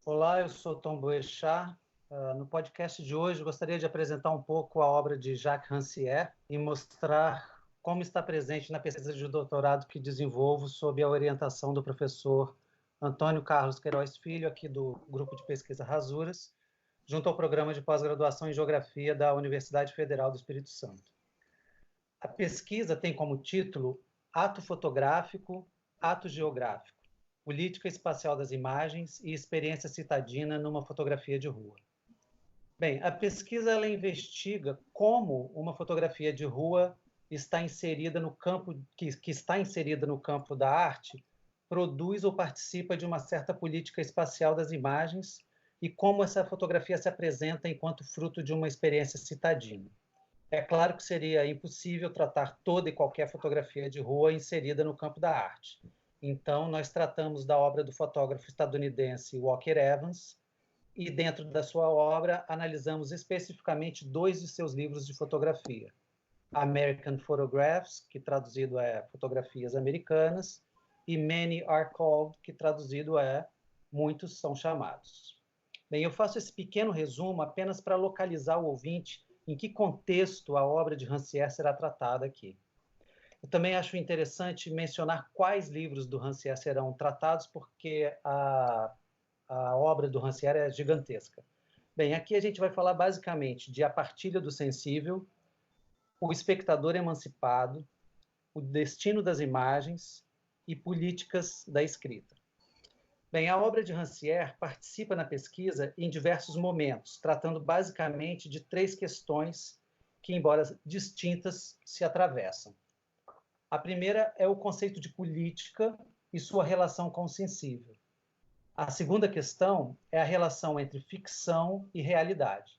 Olá, eu sou Tom Boechat. No podcast de hoje, gostaria de apresentar um pouco a obra de Jacques Rancière e mostrar como está presente na pesquisa de doutorado que desenvolvo sob a orientação do professor Antônio Carlos Queiroz Filho, aqui do Grupo de Pesquisa Rasuras, junto ao Programa de Pós-Graduação em Geografia da Universidade Federal do Espírito Santo. A pesquisa tem como título Ato Fotográfico, Ato Geográfico, Política Espacial das Imagens e Experiência Citadina numa Fotografia de Rua. Bem, a pesquisa ela investiga como uma fotografia de rua está inserida no campo, que está inserida no campo da arte, produz ou participa de uma certa política espacial das imagens e como essa fotografia se apresenta enquanto fruto de uma experiência citadina. É claro que seria impossível tratar toda e qualquer fotografia de rua inserida no campo da arte. Então, nós tratamos da obra do fotógrafo estadunidense Walker Evans e, dentro da sua obra, analisamos especificamente 2 de seus livros de fotografia. American Photographs, que traduzido é Fotografias Americanas, e Many Are Called, que traduzido é Muitos São Chamados. Bem, eu faço esse pequeno resumo apenas para localizar o ouvinte em que contexto a obra de Rancière será tratada aqui. Eu também acho interessante mencionar quais livros do Rancière serão tratados, porque a obra do Rancière é gigantesca. Bem, aqui a gente vai falar basicamente de A Partilha do Sensível, O Espectador Emancipado, O Destino das Imagens e Políticas da Escrita. Bem, a obra de Rancière participa na pesquisa em diversos momentos, tratando basicamente de 3 questões que, embora distintas, se atravessam. A primeira é o conceito de política e sua relação com o sensível. A segunda questão é a relação entre ficção e realidade.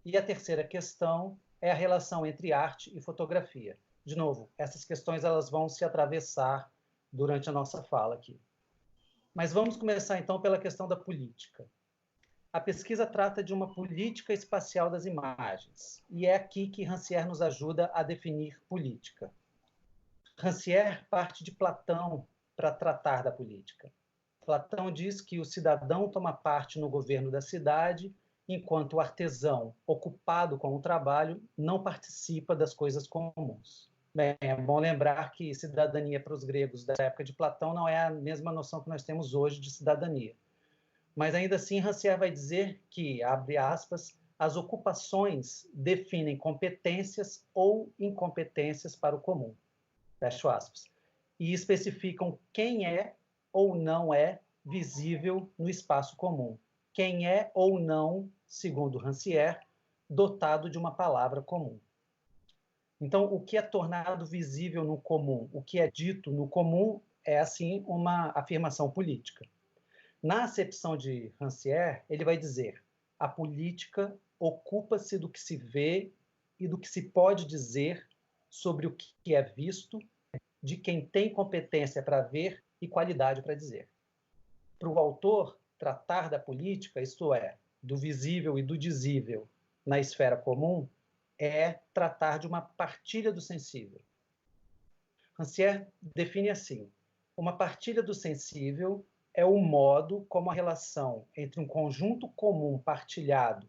E a terceira questão é a relação entre arte e fotografia. De novo, essas questões elas vão se atravessar durante a nossa fala aqui. Mas vamos começar então pela questão da política. A pesquisa trata de uma política espacial das imagens, e é aqui que Rancière nos ajuda a definir política. Rancière parte de Platão para tratar da política. Platão diz que o cidadão toma parte no governo da cidade, enquanto o artesão, ocupado com o trabalho, não participa das coisas comuns. Bem, é bom lembrar que cidadania para os gregos da época de Platão não é a mesma noção que nós temos hoje de cidadania. Mas ainda assim, Rancière vai dizer que, abre aspas, as ocupações definem competências ou incompetências para o comum, fecho aspas, e especificam quem é ou não é visível no espaço comum, quem é ou não, segundo Rancière, dotado de uma palavra comum. Então, o que é tornado visível no comum, o que é dito no comum, é, assim, uma afirmação política. Na acepção de Rancière, ele vai dizer: a política ocupa-se do que se vê e do que se pode dizer sobre o que é visto, de quem tem competência para ver e qualidade para dizer. Para o autor, tratar da política, isto é, do visível e do dizível na esfera comum, é tratar de uma partilha do sensível. Rancière define assim: uma partilha do sensível é o modo como a relação entre um conjunto comum partilhado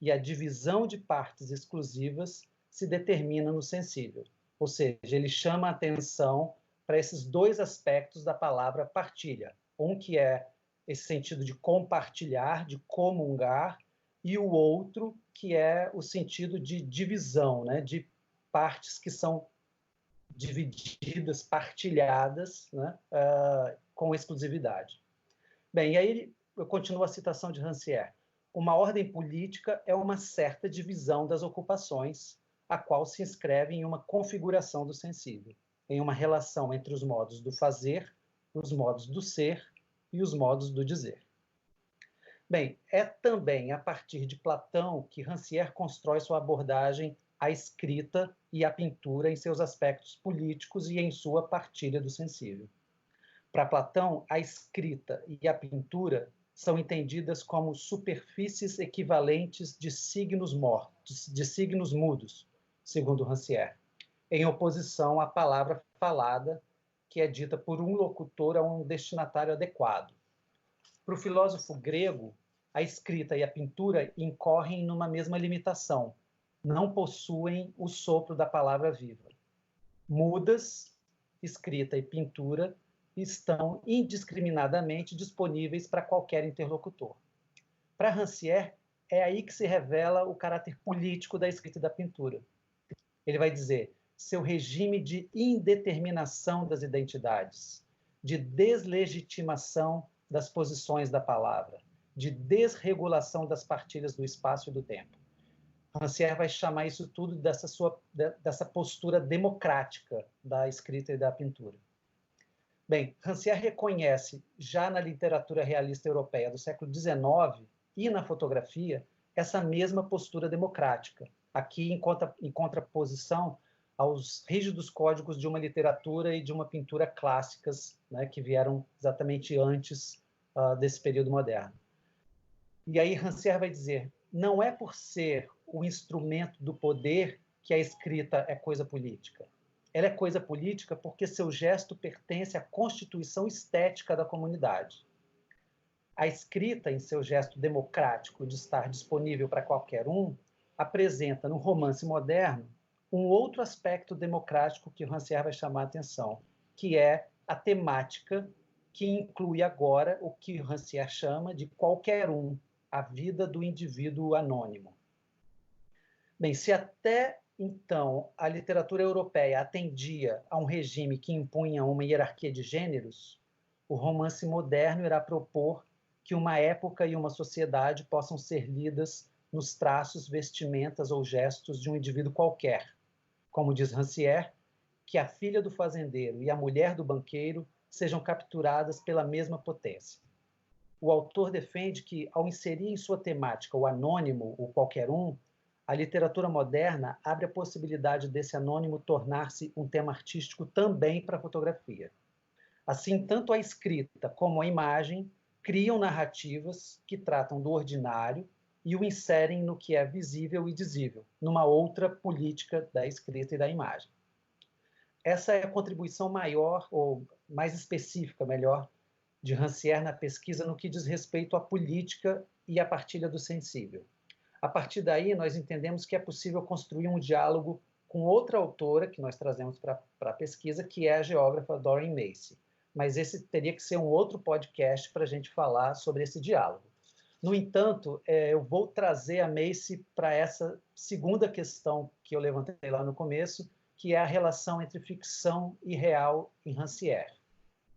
e a divisão de partes exclusivas se determina no sensível. Ou seja, ele chama a atenção para esses 2 aspectos da palavra partilha. Um que é esse sentido de compartilhar, de comungar, e o outro que é o sentido de divisão, né, de partes que são divididas, partilhadas, né, com exclusividade. Bem, e aí eu continuo a citação de Rancière. Uma ordem política é uma certa divisão das ocupações, a qual se inscreve em uma configuração do sensível, em uma relação entre os modos do fazer, os modos do ser e os modos do dizer. Bem, é também a partir de Platão que Rancière constrói sua abordagem à escrita e à pintura em seus aspectos políticos e em sua partilha do sensível. Para Platão, a escrita e a pintura são entendidas como superfícies equivalentes de signos mortos, de signos mudos, segundo Rancière, em oposição à palavra falada que é dita por um locutor a um destinatário adequado. Para o filósofo grego, a escrita e a pintura incorrem numa mesma limitação: não possuem o sopro da palavra viva. Mudas, escrita e pintura estão indiscriminadamente disponíveis para qualquer interlocutor. Para Rancière, é aí que se revela o caráter político da escrita e da pintura. Ele vai dizer: seu regime de indeterminação das identidades, de deslegitimação das posições da palavra, de desregulação das partilhas do espaço e do tempo. Rancière vai chamar isso tudo dessa postura democrática da escrita e da pintura. Bem, Rancière reconhece, já na literatura realista europeia do século XIX e na fotografia, essa mesma postura democrática, aqui em contraposição aos rígidos códigos de uma literatura e de uma pintura clássicas, né, que vieram exatamente antes desse período moderno. E aí Rancière vai dizer: não é por ser o instrumento do poder que a escrita é coisa política. Ela é coisa política porque seu gesto pertence à constituição estética da comunidade. A escrita, em seu gesto democrático de estar disponível para qualquer um, apresenta no romance moderno um outro aspecto democrático que Rancière vai chamar a atenção, que é a temática que inclui agora o que Rancière chama de qualquer um, a vida do indivíduo anônimo. Bem, se até então a literatura europeia atendia a um regime que impunha uma hierarquia de gêneros, o romance moderno irá propor que uma época e uma sociedade possam ser lidas nos traços, vestimentas ou gestos de um indivíduo qualquer. Como diz Rancière, que a filha do fazendeiro e a mulher do banqueiro sejam capturadas pela mesma potência. O autor defende que, ao inserir em sua temática o anônimo, o qualquer um, a literatura moderna abre a possibilidade desse anônimo tornar-se um tema artístico também para a fotografia. Assim, tanto a escrita como a imagem criam narrativas que tratam do ordinário e o inserem no que é visível e dizível, numa outra política da escrita e da imagem. Essa é a contribuição maior, ou mais específica, melhor, de Rancière na pesquisa no que diz respeito à política e à partilha do sensível. A partir daí, nós entendemos que é possível construir um diálogo com outra autora que nós trazemos para a pesquisa, que é a geógrafa Doreen Macy. Mas esse teria que ser um outro podcast para a gente falar sobre esse diálogo. No entanto, eu vou trazer a Macy para essa segunda questão que eu levantei lá no começo, que é a relação entre ficção e real em Rancière.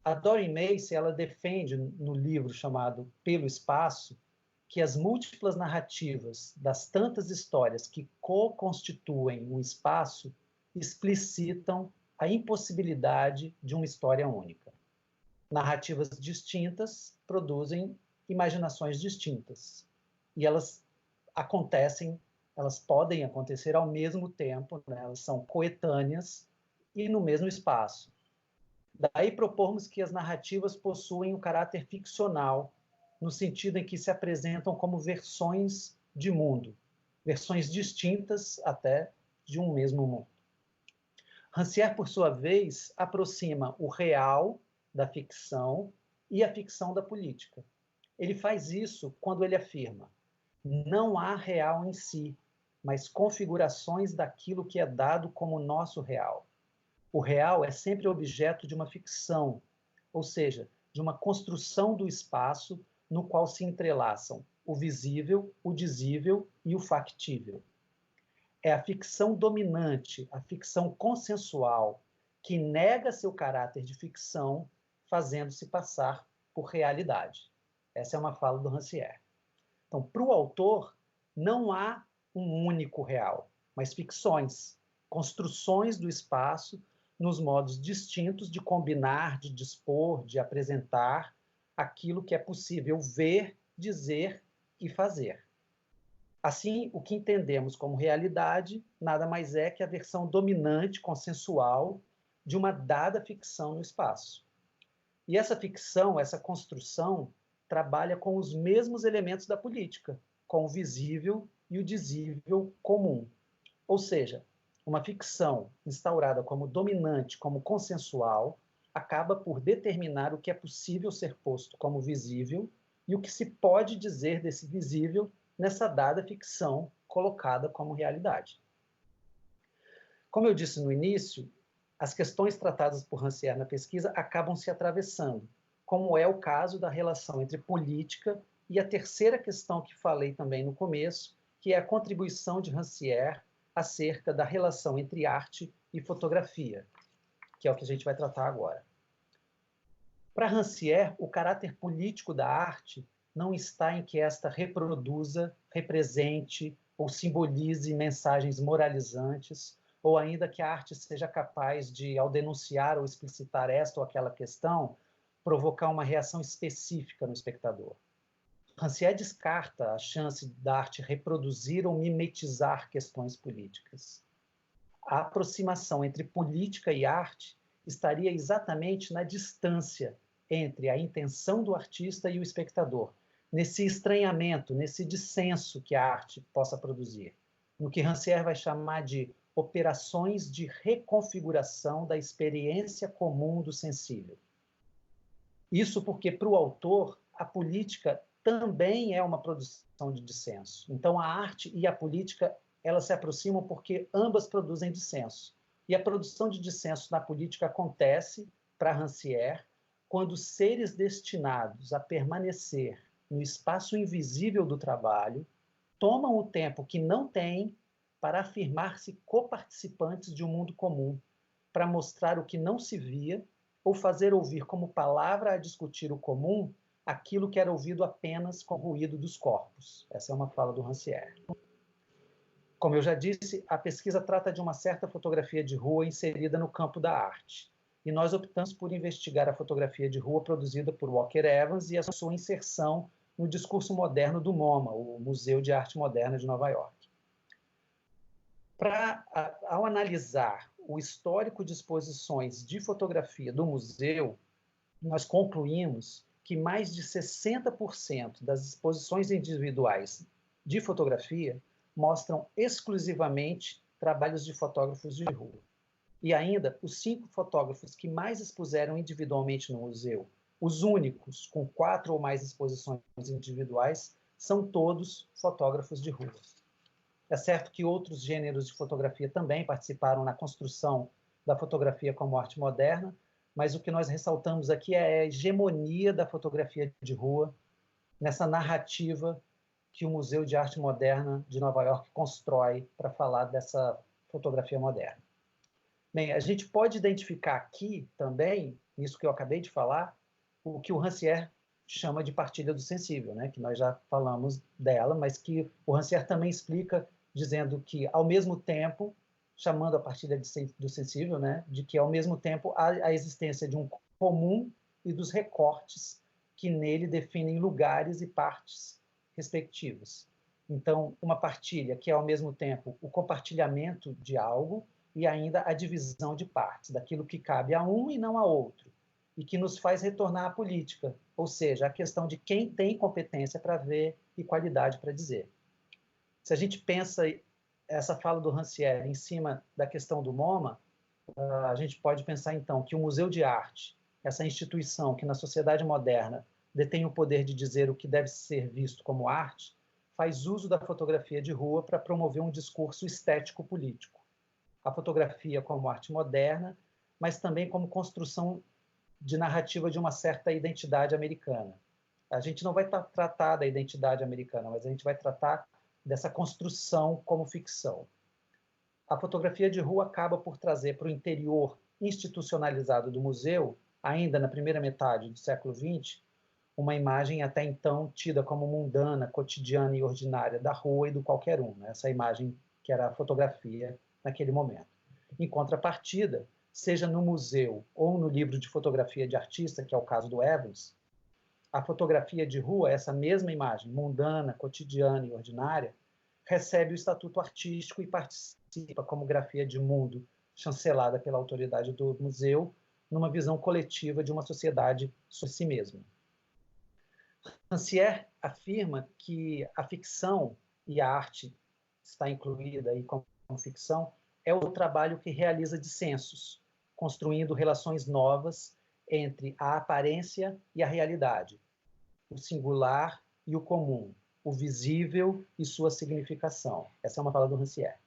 A Doreen Macy, ela defende no livro chamado Pelo Espaço que as múltiplas narrativas das tantas histórias que co-constituem o espaço explicitam a impossibilidade de uma história única. Narrativas distintas produzem imaginações distintas. E elas podem acontecer ao mesmo tempo, né? Elas são coetâneas e no mesmo espaço. Daí propormos que as narrativas possuem um caráter ficcional, no sentido em que se apresentam como versões de mundo, versões distintas até de um mesmo mundo. Rancière, por sua vez, aproxima o real da ficção e a ficção da política. Ele faz isso quando ele afirma: não há real em si, mas configurações daquilo que é dado como nosso real. O real é sempre objeto de uma ficção, ou seja, de uma construção do espaço no qual se entrelaçam o visível, o dizível e o factível. É a ficção dominante, a ficção consensual, que nega seu caráter de ficção, fazendo-se passar por realidade. Essa é uma fala do Rancière. Então, para o autor, não há um único real, mas ficções, construções do espaço nos modos distintos de combinar, de dispor, de apresentar aquilo que é possível ver, dizer e fazer. Assim, o que entendemos como realidade nada mais é que a versão dominante, consensual, de uma dada ficção no espaço. E essa ficção, essa construção, trabalha com os mesmos elementos da política, com o visível e o dizível comum. Ou seja, uma ficção instaurada como dominante, como consensual, acaba por determinar o que é possível ser posto como visível e o que se pode dizer desse visível nessa dada ficção colocada como realidade. Como eu disse no início, as questões tratadas por Rancière na pesquisa acabam se atravessando, como é o caso da relação entre política e a terceira questão que falei também no começo, que é a contribuição de Rancière acerca da relação entre arte e fotografia, que é o que a gente vai tratar agora. Para Rancière, o caráter político da arte não está em que esta reproduza, represente ou simbolize mensagens moralizantes, ou ainda que a arte seja capaz de, ao denunciar ou explicitar esta ou aquela questão, provocar uma reação específica no espectador. Rancière descarta a chance da arte reproduzir ou mimetizar questões políticas. A aproximação entre política e arte estaria exatamente na distância entre a intenção do artista e o espectador, nesse estranhamento, nesse dissenso que a arte possa produzir, no que Rancière vai chamar de operações de reconfiguração da experiência comum do sensível. Isso porque, para o autor, a política também é uma produção de dissenso. Então, a arte e a política, elas se aproximam porque ambas produzem dissenso. E a produção de dissenso na política acontece, para Rancière, quando seres destinados a permanecer no espaço invisível do trabalho tomam o tempo que não têm para afirmar-se coparticipantes de um mundo comum, para mostrar o que não se via ou fazer ouvir como palavra a discutir o comum aquilo que era ouvido apenas com o ruído dos corpos. Essa é uma fala do Rancière. Como eu já disse, a pesquisa trata de uma certa fotografia de rua inserida no campo da arte. E nós optamos por investigar a fotografia de rua produzida por Walker Evans e a sua inserção no discurso moderno do MoMA, o Museu de Arte Moderna de Nova York. Ao analisar o histórico de exposições de fotografia do museu, nós concluímos que mais de 60% das exposições individuais de fotografia mostram exclusivamente trabalhos de fotógrafos de rua. E ainda, os 5 fotógrafos que mais expuseram individualmente no museu, os únicos com 4 ou mais exposições individuais, são todos fotógrafos de rua. É certo que outros gêneros de fotografia também participaram na construção da fotografia como arte moderna, mas o que nós ressaltamos aqui é a hegemonia da fotografia de rua nessa narrativa que o Museu de Arte Moderna de Nova York constrói para falar dessa fotografia moderna. Bem, a gente pode identificar aqui também, nisso que eu acabei de falar, o que o Rancière chama de partilha do sensível, né? Que nós já falamos dela, mas que o Rancière também explica dizendo que, ao mesmo tempo, chamando a partilha do sensível, né? De que, ao mesmo tempo, há a existência de um comum e dos recortes que nele definem lugares e partes respectivos. Então, uma partilha que é, ao mesmo tempo, o compartilhamento de algo e ainda a divisão de partes, daquilo que cabe a um e não a outro, e que nos faz retornar à política, ou seja, a questão de quem tem competência para ver e qualidade para dizer. Se a gente pensa essa fala do Rancière em cima da questão do MoMA, a gente pode pensar, então, que o Museu de Arte, essa instituição que na sociedade moderna detém o poder de dizer o que deve ser visto como arte, faz uso da fotografia de rua para promover um discurso estético-político. A fotografia como arte moderna, mas também como construção de narrativa de uma certa identidade americana. A gente não vai tratar da identidade americana, mas a gente vai tratar dessa construção como ficção. A fotografia de rua acaba por trazer para o interior institucionalizado do museu, ainda na primeira metade do século XX, uma imagem até então tida como mundana, cotidiana e ordinária da rua e do qualquer um, né? Essa imagem que era a fotografia naquele momento. Em contrapartida, seja no museu ou no livro de fotografia de artista, que é o caso do Evans, a fotografia de rua, essa mesma imagem, mundana, cotidiana e ordinária, recebe o estatuto artístico e participa como grafia de mundo, chancelada pela autoridade do museu, numa visão coletiva de uma sociedade sobre si mesma. Rancière afirma que a ficção, e a arte está incluída aí como ficção, é o trabalho que realiza dissensos, construindo relações novas entre a aparência e a realidade, o singular e o comum, o visível e sua significação. Essa é uma fala do Rancière.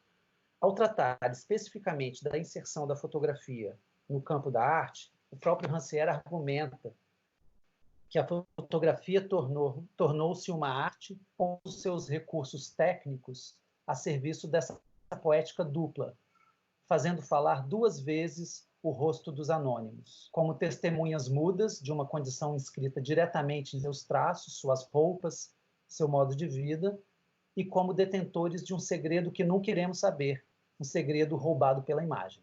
Ao tratar especificamente da inserção da fotografia no campo da arte, o próprio Rancière argumenta que a fotografia tornou-se uma arte com os seus recursos técnicos a serviço dessa poética dupla, fazendo falar duas vezes o rosto dos anônimos, como testemunhas mudas de uma condição inscrita diretamente em seus traços, suas roupas, seu modo de vida, e como detentores de um segredo que não queremos saber, um segredo roubado pela imagem.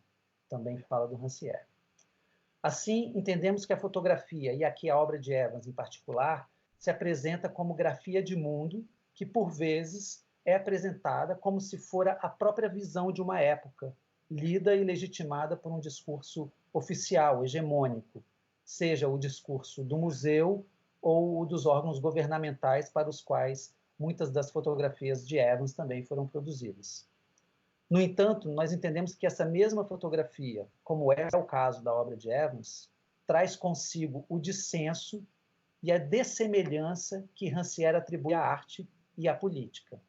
Também fala do Rancière. Assim, entendemos que a fotografia, e aqui a obra de Evans em particular, se apresenta como grafia de mundo que, por vezes, é apresentada como se fora a própria visão de uma época, lida e legitimada por um discurso oficial, hegemônico, seja o discurso do museu ou o dos órgãos governamentais para os quais muitas das fotografias de Evans também foram produzidas. No entanto, nós entendemos que essa mesma fotografia, como é o caso da obra de Evans, traz consigo o dissenso e a dessemelhança que Rancière atribui à arte e à política.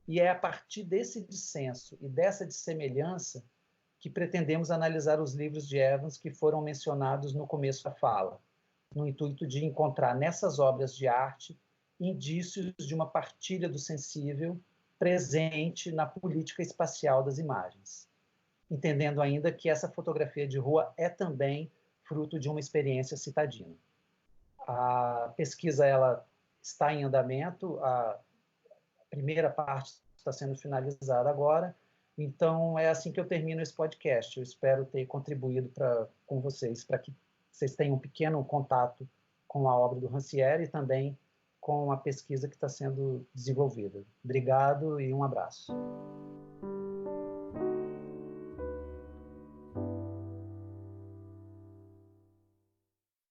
E é a partir desse dissenso e dessa dessemelhança que pretendemos analisar os livros de Evans que foram mencionados no começo da fala, no intuito de encontrar nessas obras de arte indícios de uma partilha do sensível presente na política espacial das imagens, entendendo ainda que essa fotografia de rua é também fruto de uma experiência citadina. A pesquisa ela está em andamento, a primeira parte está sendo finalizada agora, então é assim que eu termino esse podcast. Eu espero ter contribuído com vocês, para que vocês tenham um pequeno contato com a obra do Rancière e também com a pesquisa que está sendo desenvolvida. Obrigado e um abraço.